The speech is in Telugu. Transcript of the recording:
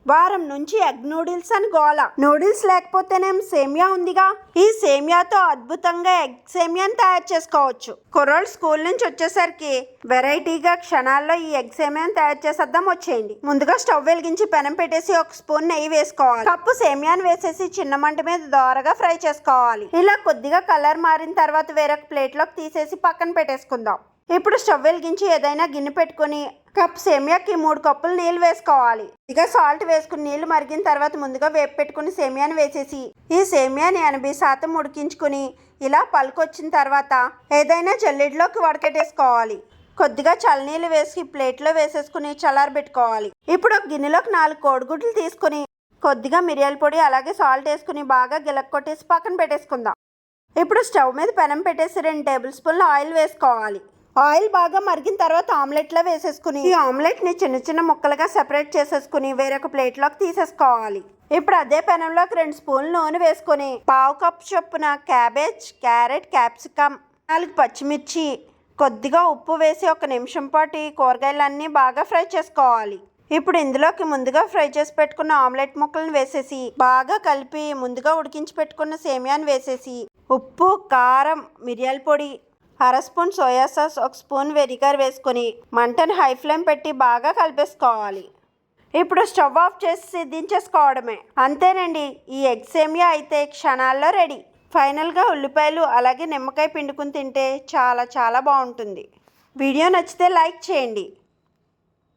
వారం నుంచి ఎగ్ నూడిల్స్ అని గోల. నూడిల్స్ లేకపోతేనేం సేమియా ఉందిగా. ఈ సేమియాతో అద్భుతంగా ఎగ్ సేమియాని తయారు చేసుకోవచ్చు. కుర్రోళ్ళు స్కూల్ నుంచి వచ్చేసరికి వెరైటీగా క్షణాల్లో ఈ ఎగ్ సేమియాని తయారు చేసేద్దాం వచ్చేయండి. ముందుగా స్టవ్ వెలిగించి పెనం పెట్టేసి ఒక స్పూన్ నెయ్యి వేసుకోవాలి. కప్పు సేమియాని వేసేసి చిన్న మంట మీద దోరగా ఫ్రై చేసుకోవాలి. ఇలా కొద్దిగా కలర్ మారిన తర్వాత వేరొక ప్లేట్లోకి తీసేసి పక్కన పెట్టేసుకుందాం. ఇప్పుడు స్టవ్ వెలిగించి ఏదైనా గిన్నె పెట్టుకుని కప్ సేమియాకి 3 కప్పులు నీళ్ళు వేసుకోవాలి. ఇక సాల్ట్ వేసుకుని నీళ్లు మరిగిన తర్వాత ముందుగా వేపు పెట్టుకుని సేమియాని వేసేసి ఈ సేమియాని 80% ఉడికించుకుని ఇలా పలుకొచ్చిన తర్వాత ఏదైనా జల్లెడలోకి వడకెట్టేసుకోవాలి. కొద్దిగా చల్లనీళ్ళు వేసి ప్లేట్లో వేసేసుకుని చల్లారబెట్టుకోవాలి. ఇప్పుడు ఒక గిన్నెలోకి 4 కోడిగుడ్లు తీసుకుని కొద్దిగా మిరియాల పొడి అలాగే సాల్ట్ వేసుకుని బాగా గిలక్కొట్టేసి పక్కన పెట్టేసుకుందాం. ఇప్పుడు స్టవ్ మీద పెనం పెట్టేసి 2 టేబుల్ స్పూన్ల ఆయిల్ వేసుకోవాలి. ఆయిల్ బాగా మరిగిన తర్వాత ఆమ్లెట్లో వేసేసుకుని ఈ ఆమ్లెట్ని చిన్న చిన్న ముక్కలుగా సెపరేట్ చేసేసుకుని వేరొక ప్లేట్లోకి తీసేసుకోవాలి. ఇప్పుడు అదే పెనంలోకి 2 స్పూన్ల నూనె వేసుకొని 1/2 కప్ చొప్పున క్యాబేజ్, క్యారెట్, క్యాప్సికమ్, 4 పచ్చిమిర్చి, కొద్దిగా ఉప్పు వేసి 1 నిమిషం పాటు ఈ కూరగాయలన్నీ బాగా ఫ్రై చేసుకోవాలి. ఇప్పుడు ఇందులోకి ముందుగా ఫ్రై చేసి పెట్టుకున్న ఆమ్లెట్ ముక్కలను వేసేసి బాగా కలిపి ముందుగా ఉడికించి పెట్టుకున్న సేమియాని వేసేసి ఉప్పు, కారం, మిరియాల పొడి, 1/2 spoon soya sauce, 1 spoon vinegar వేసుకొని మంటను హై ఫ్లేమ్ పెట్టి బాగా కలిపేసుకోవాలి. ఇప్పుడు స్టవ్ ఆఫ్ చేసి దించేసుకోవడమే. అంతేనండి, ఈ ఎగ్ సేమియా అయితే క్షణాల్లో రెడీ. ఫైనల్గా ఉల్లిపాయలు అలాగే నిమ్మకాయ పిండుకుని తింటే చాలా చాలా బాగుంటుంది. వీడియో నచ్చితే లైక్ చేయండి.